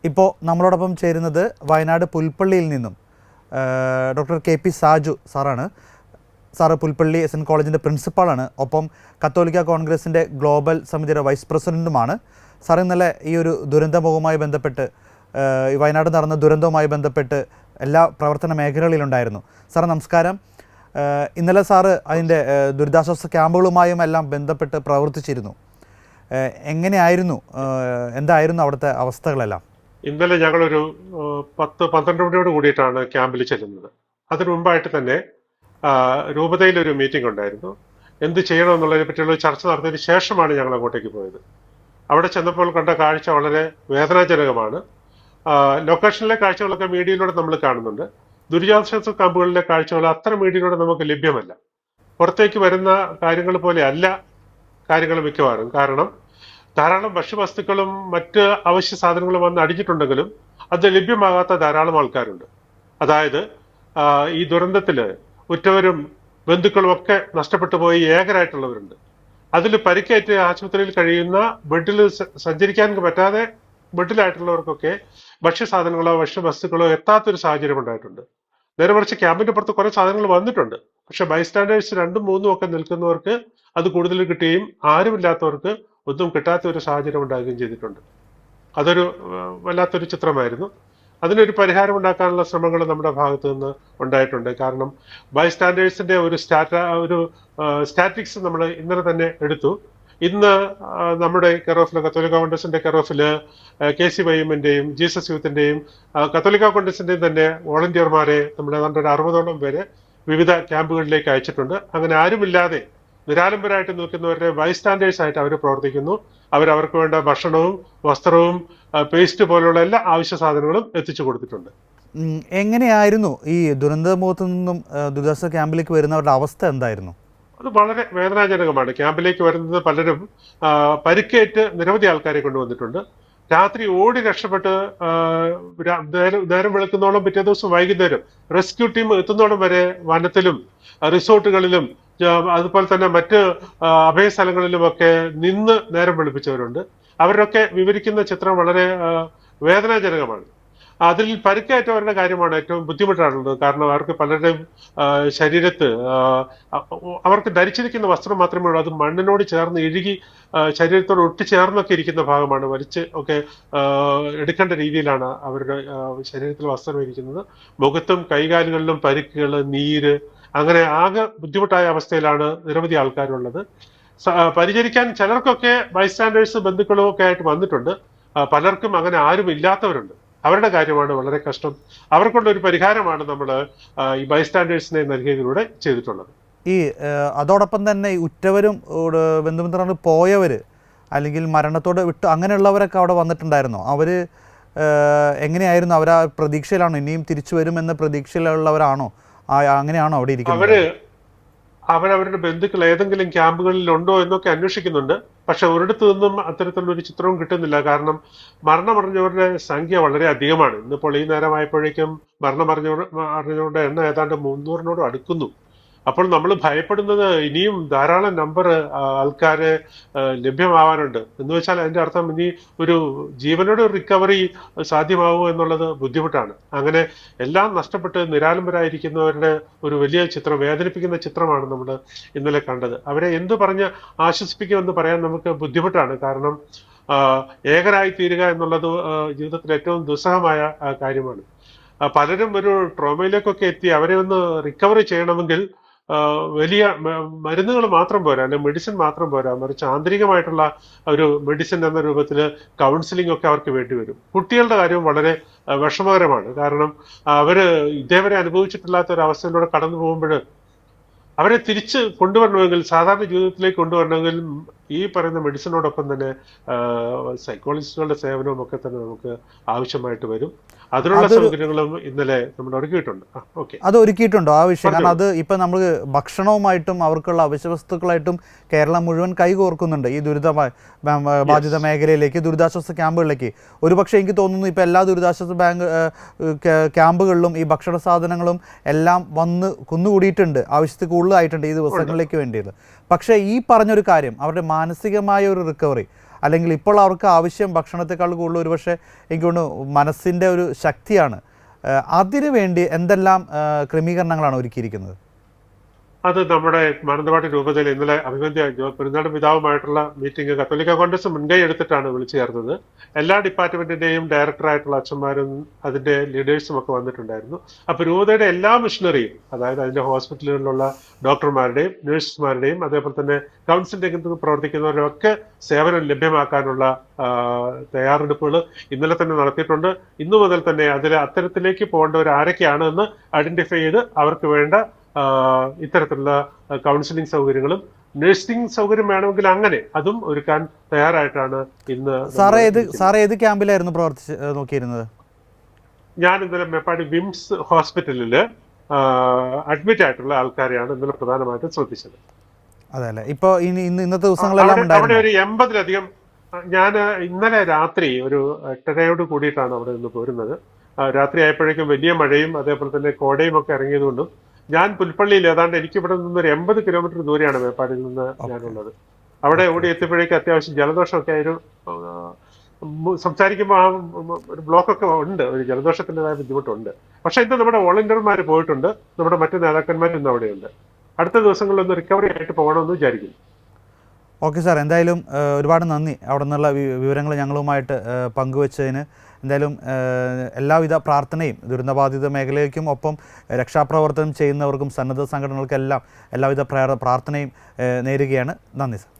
ഇപ്പോൾ നമ്മളോടൊപ്പം ചേരുന്നത് വയനാട് പുൽപ്പള്ളിയിൽ നിന്നും ഡോക്ടർ KP സാജു സാറാണ്. സാറ് പുൽപ്പള്ളി SN കോളേജിൻ്റെ പ്രിൻസിപ്പാളാണ്. ഒപ്പം കത്തോലിക്ക കോൺഗ്രസിൻ്റെ ഗ്ലോബൽ സമിതിയുടെ വൈസ് പ്രസിഡൻറ്റുമാണ്. സാർ ഇന്നലെ ഈ ഒരു ദുരന്തമുഖവുമായി ബന്ധപ്പെട്ട് വയനാട് നടന്ന ദുരന്തവുമായി ബന്ധപ്പെട്ട് എല്ലാ പ്രവർത്തന മേഖലകളിലുണ്ടായിരുന്നു. സാർ നമസ്കാരം. ഇന്നലെ സാറ് അതിൻ്റെ ദുരിതാശ്വാസ ക്യാമ്പുകളുമായും എല്ലാം ബന്ധപ്പെട്ട് പ്രവർത്തിച്ചിരുന്നു. എങ്ങനെയായിരുന്നു, എന്തായിരുന്നു അവിടുത്തെ അവസ്ഥകളെല്ലാം? ഇന്നലെ ഞങ്ങളൊരു 10-12 മണിയോട് കൂടിയിട്ടാണ് ക്യാമ്പിൽ ചെല്ലുന്നത്. അതിനു മുമ്പായിട്ട് തന്നെ രൂപതയിലൊരു മീറ്റിംഗ് ഉണ്ടായിരുന്നു. എന്ത് ചെയ്യണമെന്നുള്ളതിനെ പറ്റിയുള്ള ചർച്ച നടത്തിയതിന് ശേഷമാണ് ഞങ്ങൾ അങ്ങോട്ടേക്ക് പോയത്. അവിടെ ചെന്നപ്പോൾ കണ്ട കാഴ്ച വളരെ വേദനാജനകമാണ്. ലൊക്കേഷനിലെ കാഴ്ചകളൊക്കെ മീഡിയയിലൂടെ നമ്മൾ കാണുന്നുണ്ട്. ദുരിതാശ്വാസ ക്യാമ്പുകളിലെ കാഴ്ചകൾ അത്ര മീഡിയയിലൂടെ നമുക്ക് ലഭ്യമല്ല. പുറത്തേക്ക് വരുന്ന കാര്യങ്ങൾ പോലെ അല്ല കാര്യങ്ങൾ മിക്കവാറും. കാരണം ധാരാളം ഭക്ഷ്യവസ്തുക്കളും മറ്റ് അവശ്യ സാധനങ്ങളും വന്ന് അടിഞ്ഞിട്ടുണ്ടെങ്കിലും അത് ലഭ്യമാകാത്ത ധാരാളം ആൾക്കാരുണ്ട്. അതായത് ഈ ദുരന്തത്തില് ഉറ്റവരും ബന്ധുക്കളും ഒക്കെ നഷ്ടപ്പെട്ടു പോയി ഏകരായിട്ടുള്ളവരുണ്ട്. അതിൽ പരിക്കേറ്റ് ആശുപത്രിയിൽ കഴിയുന്ന, ബെഡിൽ സഞ്ചരിക്കാൻ പറ്റാതെ ബെഡിലായിട്ടുള്ളവർക്കൊക്കെ ഭക്ഷ്യസാധനങ്ങളോ ഭക്ഷ്യവസ്തുക്കളോ എത്താത്തൊരു സാഹചര്യം ഉണ്ടായിട്ടുണ്ട്. നേരെ മറിച്ച് ക്യാമ്പിന്റെ പുറത്ത് കുറെ സാധനങ്ങൾ വന്നിട്ടുണ്ട്. പക്ഷെ ബൈസ്റ്റാൻഡേഴ്സ് 2ഉം 3ഉം ഒക്കെ നിൽക്കുന്നവർക്ക് അത് കൂടുതൽ കിട്ടുകയും ആരുമില്ലാത്തവർക്ക് ഒന്നും കിട്ടാത്ത ഒരു സാഹചര്യം ഉണ്ടാകുകയും ചെയ്തിട്ടുണ്ട്. അതൊരു വല്ലാത്തൊരു ചിത്രമായിരുന്നു. അതിനൊരു പരിഹാരം ഉണ്ടാക്കാനുള്ള ശ്രമങ്ങൾ നമ്മുടെ ഭാഗത്ത് നിന്ന് ഉണ്ടായിട്ടുണ്ട്. കാരണം ബൈസ്റ്റാൻഡേഴ്സിന്റെ ഒരു സ്റ്റാറ്റിക്സ് നമ്മൾ ഇന്നലെ തന്നെ എടുത്തു. ഇന്ന് നമ്മുടെ കെയറോഫില്, കത്തോലിക്ക കോൺഗ്രസിന്റെ കെയറോഫില് KCYM-ന്റെയും ജീസസ് യൂത്തിന്റെയും കത്തോലിക്ക കോൺഗ്രസിന്റെയും തന്നെ വോളണ്ടിയർമാരെ നമ്മൾ ഏതാണ്ട് 60ഓളം പേരെ വിവിധ ക്യാമ്പുകളിലേക്ക് അയച്ചിട്ടുണ്ട്. അങ്ങനെ ആരുമില്ലാതെ നിരാലംബരായിട്ട് നിൽക്കുന്നവരുടെ ബൈസ്റ്റാൻഡേഴ്സ് ആയിട്ട് അവർ പ്രവർത്തിക്കുന്നു. അവർക്ക് വേണ്ട ഭക്ഷണവും വസ്ത്രവും പേസ്റ്റ് പോലുള്ള എല്ലാ ആവശ്യ സാധനങ്ങളും എത്തിച്ചു കൊടുത്തിട്ടുണ്ട്. എങ്ങനെയായിരുന്നു ഈ ദുരന്തമുഖത്തു നിന്നും ദുരിതാശ്വാസ ക്യാമ്പിലേക്ക് വരുന്നവരുടെ അവസ്ഥ എന്തായിരുന്നു? അത് വളരെ വേദനാജനകമാണ്. ക്യാമ്പിലേക്ക് വരുന്നത് പലരും പരിക്കേറ്റ് നിരവധി ആൾക്കാരെ കൊണ്ടുവന്നിട്ടുണ്ട്. രാത്രി ഓടി രക്ഷപ്പെട്ട് നേരം വെളുക്കുന്നോളം പിറ്റേ ദിവസം വൈകുന്നേരം റെസ്ക്യൂ ടീം എത്തുന്നോളം വരെ വനത്തിലും റിസോർട്ടുകളിലും അതുപോലെ തന്നെ മറ്റ് അഭയസ്ഥലങ്ങളിലുമൊക്കെ നിന്ന് നേരം വെളുപ്പിച്ചവരുണ്ട്. അവരൊക്കെ വിവരിക്കുന്ന ചിത്രം വളരെ വേദനാജനകമാണ്. അതിൽ പരിക്കേറ്റവരുടെ കാര്യമാണ് ഏറ്റവും ബുദ്ധിമുട്ടാണുള്ളത്. കാരണം അവർക്ക് പലരുടെയും ശരീരത്ത് അവർക്ക് ധരിച്ചിരിക്കുന്ന വസ്ത്രം മാത്രമേ ഉള്ളൂ. അത് മണ്ണിനോട് ചേർന്ന് ഇഴുകി ശരീരത്തോട് ഒട്ടിച്ചേർന്നൊക്കെ ഇരിക്കുന്ന ഭാഗമാണ്. വലിച്ച് ഒക്കെ എടുക്കേണ്ട രീതിയിലാണ് അവരുടെ ശരീരത്തിൽ വസ്ത്രം ഇരിക്കുന്നത്. മുഖത്തും കൈകാലുകളിലും പരിക്കുകൾ, നീര്, അങ്ങനെ ആകെ ബുദ്ധിമുട്ടായ അവസ്ഥയിലാണ് നിരവധി ആൾക്കാരുള്ളത്. പരിചരിക്കാൻ ചിലർക്കൊക്കെ ബൈസ്റ്റാൻഡേഴ്സ് ബന്ധുക്കളും ഒക്കെ ആയിട്ട് വന്നിട്ടുണ്ട്. പലർക്കും അങ്ങനെ ആരും ഇല്ലാത്തവരുണ്ട്. അവരുടെ കാര്യമാണ് വളരെ കഷ്ടം. അവർക്കുള്ള ഒരു പരിഹാരമാണ് നമ്മൾ ഈ ബൈസ്റ്റാൻഡേഴ്സിനെ നൽകിയതിലൂടെ ചെയ്തിട്ടുള്ളത്. ഈ അതോടൊപ്പം തന്നെ ഈ ഉറ്റവരും ബന്ധുമിത്രങ്ങൾ പോയവർ അല്ലെങ്കിൽ മരണത്തോട് വിട്ട് അങ്ങനെയുള്ളവരൊക്കെ അവിടെ വന്നിട്ടുണ്ടായിരുന്നോ? അവർ എങ്ങനെയായിരുന്നു? അവർ ആ പ്രതീക്ഷയിലാണോ? ഇനിയും തിരിച്ചു വരുമെന്ന പ്രതീക്ഷയിലുള്ളവരാണോ? അങ്ങനെയാണോ അവിടെ ഇരിക്കുന്നത്? അവരവരുടെ ബന്ധുക്കൾ ഏതെങ്കിലും ക്യാമ്പുകളിൽ ഉണ്ടോ എന്നൊക്കെ അന്വേഷിക്കുന്നുണ്ട്. പക്ഷെ ഒരിടത്തു നിന്നും അത്തരത്തിലുള്ള ഒരു ചിത്രവും കിട്ടുന്നില്ല. കാരണം മരണമറിഞ്ഞവരുടെ സംഖ്യ വളരെ അധികമാണ്. ഇന്നിപ്പോൾ ഈ നേരമായപ്പോഴേക്കും മരണമറിഞ്ഞവരുടെ എണ്ണം ഏതാണ്ട് 300-നോട് അടുക്കുന്നു. അപ്പോൾ നമ്മൾ ഭയപ്പെടുന്നത് ഇനിയും ധാരാളം നമ്പർ ആൾക്കാരെ ലഭ്യമാവാനുണ്ട് എന്ന് വെച്ചാൽ അതിന്റെ അർത്ഥം ഇനി ഒരു ജീവനോട് റിക്കവറി സാധ്യമാവുമോ എന്നുള്ളത് ബുദ്ധിമുട്ടാണ്. അങ്ങനെ എല്ലാം നഷ്ടപ്പെട്ട് നിരാലംബരായിരിക്കുന്നവരുടെ ഒരു വലിയ ചിത്രം, വേദനിപ്പിക്കുന്ന ചിത്രമാണ് നമ്മൾ ഇന്നലെ കണ്ടത്. അവരെ എന്തു പറഞ്ഞ് ആശ്വസിപ്പിക്കുമെന്ന് പറയാൻ നമുക്ക് ബുദ്ധിമുട്ടാണ്. കാരണം ഏകരായി തീരുക എന്നുള്ളത് ജീവിതത്തിൽ ഏറ്റവും ദുസ്സഹമായ കാര്യമാണ്. പലരും ഒരു ട്രോമയിലേക്കൊക്കെ എത്തി അവരെ ഒന്ന് റിക്കവറി ചെയ്യണമെങ്കിൽ വലിയ മരുന്നുകൾ മാത്രം പോരാ, അല്ലെങ്കിൽ മെഡിസിൻ മാത്രം പോരാ, മറിച്ച് ആന്തരികമായിട്ടുള്ള ഒരു മെഡിസിൻ എന്ന രൂപത്തിൽ കൗൺസിലിംഗ് ഒക്കെ അവർക്ക് വേണ്ടി വരും. കുട്ടികളുടെ കാര്യവും വളരെ വിഷമകരമാണ്. കാരണം അവര് ഇതേവരെ അനുഭവിച്ചിട്ടില്ലാത്ത ഒരു അവസ്ഥയിലൂടെ കടന്നു പോകുമ്പോൾ അവരെ തിരിച്ച് കൊണ്ടുവരണമെങ്കിൽ, സാധാരണ ജീവിതത്തിലേക്ക് കൊണ്ടുവരണമെങ്കിൽ ഈ പറയുന്ന മെഡിസിനോടൊപ്പം തന്നെ സൈക്കോളജിസ്റ്റുകളുടെ സേവനവും ഒക്കെ തന്നെ നമുക്ക് ആവശ്യമായിട്ട് വരും. അതിനുള്ള സൗകര്യങ്ങളും ഇന്നലെ നമ്മൾ ഒരുക്കിയിട്ടുണ്ട്. അത് ഒരുക്കിയിട്ടുണ്ടോ ആ വിഷയം? കാരണം അത് ഇപ്പൊ നമ്മൾ ഭക്ഷണവുമായിട്ടും അവർക്കുള്ള അവശ്യവസ്തുക്കളായിട്ടും കേരളം മുഴുവൻ കൈകോർക്കുന്നുണ്ട് ഈ ബാധിത മേഖലയിലേക്ക്, ദുരിതാശ്വാസ ക്യാമ്പുകളിലേക്ക്. ഒരുപക്ഷെ എനിക്ക് തോന്നുന്നു ഇപ്പൊ എല്ലാ ദുരിതാശ്വാസ ക്യാമ്പുകളിലും ഈ ഭക്ഷണ സാധനങ്ങളും എല്ലാം വന്ന് കുന്നുകൂടിയിട്ടുണ്ട്, ആവശ്യത്തിൽ കൂടുതലായിട്ടുണ്ട് ഈ ദിവസങ്ങളിലേക്ക് വേണ്ടിയത്. പക്ഷേ ഈ പറഞ്ഞൊരു കാര്യം, അവരുടെ മാനസികമായ ഒരു റിക്കവറി, അല്ലെങ്കിൽ ഇപ്പോൾ അവർക്ക് ആവശ്യം ഭക്ഷണത്തെക്കാൾ കൂടുതൽ ഒരുപക്ഷെ എനിക്ക് തോന്നുന്നു മനസ്സിൻ്റെ ഒരു ശക്തിയാണ്. അതിനു വേണ്ടി എന്തെല്ലാം ക്രമീകരണങ്ങളാണ് ഒരുക്കിയിരിക്കുന്നത്? അത് നമ്മുടെ മാനന്തവാടി രൂപതയിൽ ഇന്നലെ അഭിമന്യ പെരുന്നാട് പിതാവുമായിട്ടുള്ള മീറ്റിംഗ് കത്തോലിക്ക കോൺഗ്രസ് മുൻകൈ എടുത്തിട്ടാണ് വിളിച്ചു ചേർത്തത്. എല്ലാ ഡിപ്പാർട്ട്മെന്റിന്റെയും ഡയറക്ടറായിട്ടുള്ള അച്ഛന്മാരും അതിന്റെ ലീഡേഴ്സും ഒക്കെ വന്നിട്ടുണ്ടായിരുന്നു. അപ്പൊ രൂപതയുടെ എല്ലാ മിഷണറിയും, അതായത് അതിന്റെ ഹോസ്പിറ്റലുകളിലുള്ള ഡോക്ടർമാരുടെയും നഴ്സുമാരുടെയും അതേപോലെ തന്നെ കൗൺസിൽ രംഗത്ത് പ്രവർത്തിക്കുന്നവരുടെ ഒക്കെ സേവനം ലഭ്യമാക്കാനുള്ള തയ്യാറെടുപ്പുകൾ ഇന്നലെ തന്നെ നടത്തിയിട്ടുണ്ട്. ഇന്നു മുതൽ തന്നെ അത്തരത്തിലേക്ക് പോകേണ്ടവർ ആരൊക്കെയാണ് എന്ന് ഐഡന്റിഫൈ ചെയ്ത് അവർക്ക് വേണ്ട ഇത്തരത്തിലുള്ള കൗൺസിലിംഗ് സൗകര്യങ്ങളും നഴ്സിംഗ് സൗകര്യം വേണമെങ്കിൽ അങ്ങനെ അതും ഒരുക്കാൻ തയ്യാറായിട്ടാണ് ഇന്ന്. സാറേ ഏത് ക്യാമ്പിലായിരുന്നു പ്രവർത്തിച്ച് നോക്കിയിരുന്നത്? ഞാൻ ഇന്നലെ മേപ്പാടി വിംസ് ഹോസ്പിറ്റലില് അഡ്മിറ്റ് ആയിട്ടുള്ള ആൾക്കാരെയാണ് ഇന്നലെ പ്രധാനമായിട്ടും ശ്രദ്ധിച്ചത്. അതെ അല്ലേ. ഇപ്പൊ ഇന്നത്തെ ദിവസങ്ങളെല്ലാം അവിടെ ഒരു 80-ലധികം. ഞാൻ ഇന്നലെ രാത്രി ഒരു 8:30 കൂടിയിട്ടാണ് അവിടെ നിന്ന് പോരുന്നത്. രാത്രി ആയപ്പോഴേക്കും വലിയ മഴയും അതേപോലെ തന്നെ കോടയും ഒക്കെ ഇറങ്ങിയതുകൊണ്ടും ഞാൻ പുൽപ്പള്ളിയിൽ ഏതാണ്ട് എനിക്കിവിടെ നിന്ന് ഒരു 80 കിലോമീറ്റർ ദൂരെയാണ് മേപ്പാടിയിൽ നിന്ന് ഞാനുള്ളത്. അവിടെ ഓടി എത്തിയപ്പോഴേക്കും അത്യാവശ്യം ജലദോഷമൊക്കെ ആയിരുന്നു. സംസാരിക്കുമ്പോൾ ആ ഒരു ബ്ലോക്കൊക്കെ ഉണ്ട്, ഒരു ജലദോഷത്തിൻ്റെതായ ബുദ്ധിമുട്ടുണ്ട്. പക്ഷെ ഇന്ന് നമ്മുടെ വോളണ്ടിയർമാർ പോയിട്ടുണ്ട്, നമ്മുടെ മറ്റു നേതാക്കന്മാർ ഇന്ന് അവിടെയുണ്ട്. അടുത്ത ദിവസങ്ങളിലൊന്ന് റിക്കവറി ആയിട്ട് പോകണമെന്ന് വിചാരിക്കുന്നു. ഓക്കെ സാർ, എന്തായാലും ഒരുപാട് നന്ദി അവിടെ നിന്നുള്ള വിവരങ്ങൾ ഞങ്ങളുമായിട്ട് പങ്കുവച്ചതിന്. എന്തായാലും എല്ലാവിധ പ്രാർത്ഥനയും ദുരന്തബാധിത മേഖലയ്ക്കും ഒപ്പം രക്ഷാപ്രവർത്തനം ചെയ്യുന്നവർക്കും സന്നദ്ധ സംഘടനകൾക്കെല്ലാം എല്ലാവിധ പ്രാർത്ഥനയും നേരുകയാണ്. നന്ദി സാർ.